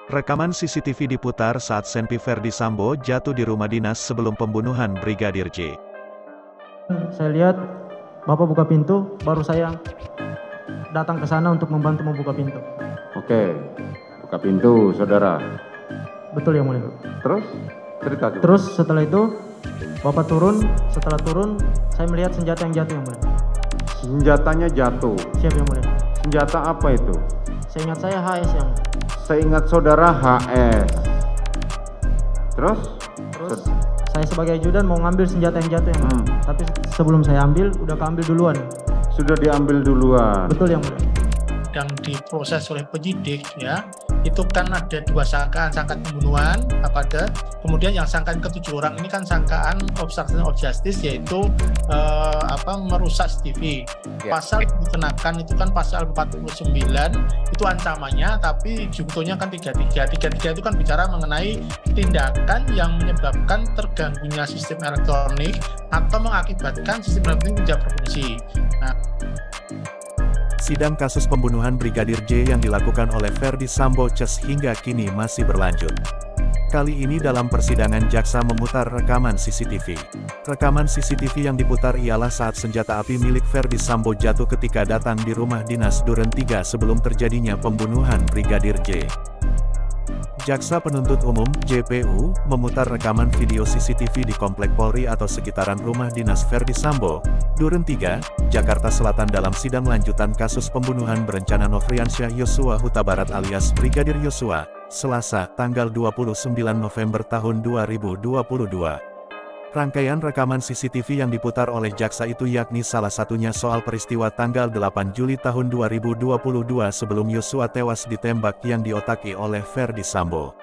Rekaman CCTV diputar saat Senpi Ferdi Sambo jatuh di rumah dinas sebelum pembunuhan Brigadir J. Saya lihat Bapak buka pintu, baru saya datang ke sana untuk membantu membuka pintu. Oke, buka pintu, saudara. Betul yang mulia. Terus cerita kita. Terus setelah itu Bapak turun, setelah turun saya melihat senjata yang jatuh yang mulia. Senjatanya jatuh. Siap yang mulia. Senjata apa itu? Seingat saya HS yang. Seingat saudara HS. Terus Saya sebagai ajudan mau ngambil senjata yang jatuh yang mulia. Tapi sebelum saya ambil, udah keambil duluan. Sudah diambil duluan. Betul yang mulia. Yang diproses oleh penyidik ya, itu kan ada dua sangkaan pembunuhan kemudian yang sangkaan ke-7 orang ini kan sangkaan obstruction of justice, yaitu merusak CCTV. Pasal yang dikenakan itu kan pasal 49, itu ancamannya, tapi jungtonya kan 33 itu kan bicara mengenai tindakan yang menyebabkan terganggunya sistem elektronik atau mengakibatkan sistem elektronik tidak berfungsi. Sidang kasus pembunuhan Brigadir J yang dilakukan oleh Ferdi Sambo CS hingga kini masih berlanjut. Kali ini dalam persidangan jaksa memutar rekaman CCTV. Rekaman CCTV yang diputar ialah saat senjata api milik Ferdi Sambo jatuh ketika datang di rumah dinas Duren 3 sebelum terjadinya pembunuhan Brigadir J. Jaksa Penuntut Umum, JPU, memutar rekaman video CCTV di Komplek Polri atau sekitaran rumah dinas Ferdi Sambo, Duren 3, Jakarta Selatan dalam sidang lanjutan kasus pembunuhan berencana Nofriansyah Yosua Huta Barat alias Brigadir Yosua, Selasa, tanggal 29 November tahun 2022. Rangkaian rekaman CCTV yang diputar oleh jaksa itu yakni salah satunya soal peristiwa tanggal 8 Juli tahun 2022 sebelum Yosua tewas ditembak yang diotaki oleh Ferdi Sambo.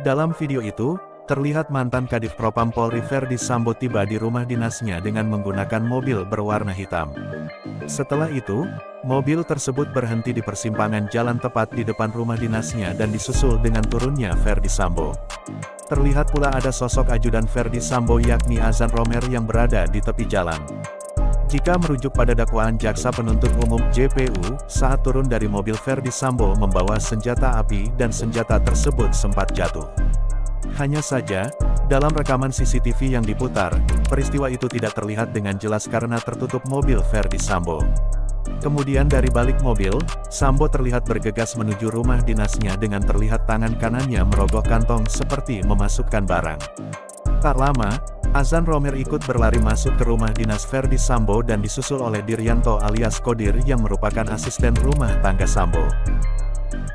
Dalam video itu, terlihat mantan Kadif Propam Polri Ferdi Sambo tiba di rumah dinasnya dengan menggunakan mobil berwarna hitam. Setelah itu, mobil tersebut berhenti di persimpangan jalan tepat di depan rumah dinasnya dan disusul dengan turunnya Ferdi Sambo. Terlihat pula ada sosok ajudan Ferdi Sambo yakni Azan Romer yang berada di tepi jalan. Jika merujuk pada dakwaan jaksa penuntut umum JPU, saat turun dari mobil Ferdi Sambo membawa senjata api dan senjata tersebut sempat jatuh. Hanya saja, dalam rekaman CCTV yang diputar, peristiwa itu tidak terlihat dengan jelas karena tertutup mobil Ferdi Sambo. Kemudian dari balik mobil, Sambo terlihat bergegas menuju rumah dinasnya dengan terlihat tangan kanannya merogoh kantong seperti memasukkan barang. Tak lama, Azan Romer ikut berlari masuk ke rumah dinas Ferdi Sambo dan disusul oleh Diryanto alias Kodir yang merupakan asisten rumah tangga Sambo.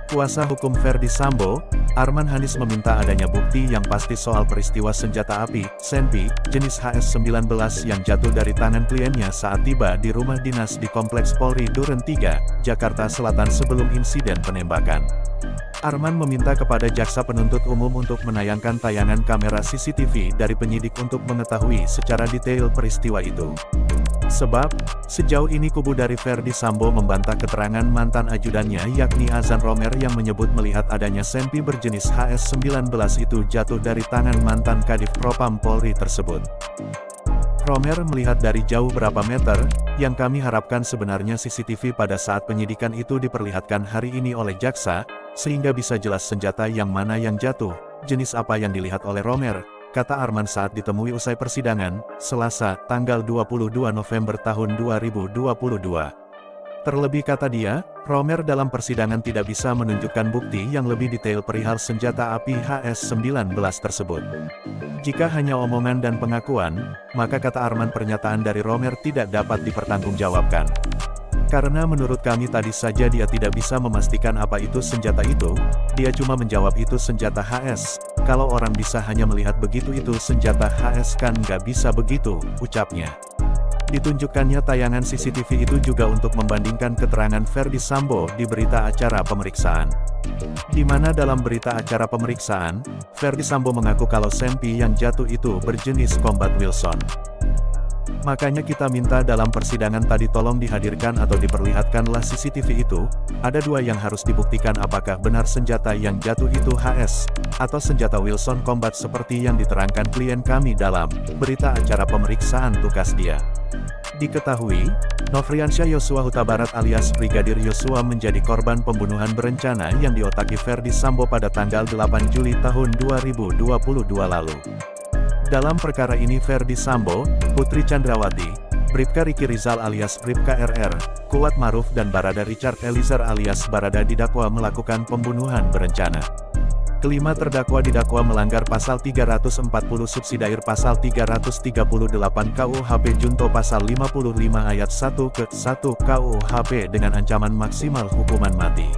Kuasa hukum Ferdi Sambo, Arman Hanis meminta adanya bukti yang pasti soal peristiwa senjata api, Senpi, jenis HS-19 yang jatuh dari tangan kliennya saat tiba di rumah dinas di Kompleks Polri Duren 3, Jakarta Selatan sebelum insiden penembakan. Arman meminta kepada jaksa penuntut umum untuk menayangkan tayangan kamera CCTV dari penyidik untuk mengetahui secara detail peristiwa itu. Sebab, sejauh ini kubu dari Ferdi Sambo membantah keterangan mantan ajudannya yakni Azan Romer yang menyebut melihat adanya Senpi berjenis HS-19 itu jatuh dari tangan mantan Kadif Propam Polri tersebut. Romer melihat dari jauh berapa meter, yang kami harapkan sebenarnya CCTV pada saat penyidikan itu diperlihatkan hari ini oleh jaksa, sehingga bisa jelas senjata yang mana yang jatuh, jenis apa yang dilihat oleh Romer, kata Arman saat ditemui usai persidangan, Selasa, tanggal 22 November tahun 2022. Terlebih kata dia, Romer dalam persidangan tidak bisa menunjukkan bukti yang lebih detail perihal senjata api HS-19 tersebut. Jika hanya omongan dan pengakuan, maka kata Arman pernyataan dari Romer tidak dapat dipertanggungjawabkan. Karena menurut kami tadi saja dia tidak bisa memastikan apa itu senjata itu, dia cuma menjawab itu senjata HS, kalau orang bisa hanya melihat begitu itu senjata HS kan nggak bisa begitu, ucapnya. Ditunjukkannya tayangan CCTV itu juga untuk membandingkan keterangan Ferdi Sambo di berita acara pemeriksaan. Di mana dalam berita acara pemeriksaan, Ferdi Sambo mengaku kalau Senpi yang jatuh itu berjenis Combat Wilson. Makanya kita minta dalam persidangan tadi tolong dihadirkan atau diperlihatkanlah CCTV itu, ada dua yang harus dibuktikan apakah benar senjata yang jatuh itu HS, atau senjata Wilson Combat seperti yang diterangkan klien kami dalam berita acara pemeriksaan tugas dia. Diketahui, Nofriansyah Yosua Huta Barat alias Brigadir Yosua menjadi korban pembunuhan berencana yang diotaki Ferdi Sambo pada tanggal 8 Juli tahun 2022 lalu. Dalam perkara ini Ferdi Sambo, Putri Chandrawati, Bribka Riki Rizal alias Bribka RR, Kuat Maruf dan Barada Richard Eliezer alias Barada didakwa melakukan pembunuhan berencana. Kelima terdakwa didakwa melanggar pasal 340 subsidiar pasal 338 KUHP junto pasal 55 ayat 1 ke 1 KUHP dengan ancaman maksimal hukuman mati.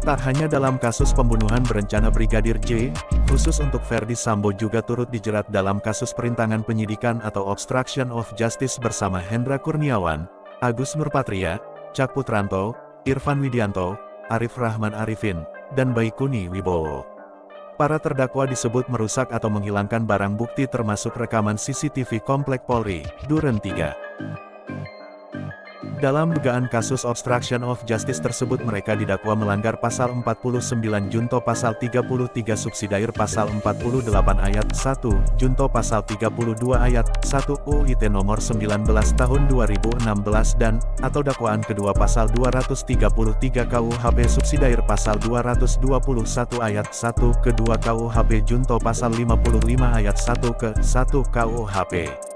Tak hanya dalam kasus pembunuhan berencana Brigadir J, khusus untuk Ferdi Sambo juga turut dijerat dalam kasus perintangan penyidikan atau obstruction of justice bersama Hendra Kurniawan, Agus Nurpatria, Cak Putranto, Irfan Widianto, Arif Rahman Arifin, dan Baikuni Wibowo. Para terdakwa disebut merusak atau menghilangkan barang bukti termasuk rekaman CCTV Komplek Polri, Duren 3. Dalam dugaan kasus obstruction of justice tersebut mereka didakwa melanggar pasal 49 junto pasal 33 subsidiar pasal 48 ayat 1 junto pasal 32 ayat 1 UIT nomor 19 tahun 2016 dan atau dakwaan kedua pasal 233 KUHP subsidiar pasal 221 ayat 1 kedua KUHP junto pasal 55 ayat 1 ke 1 KUHP.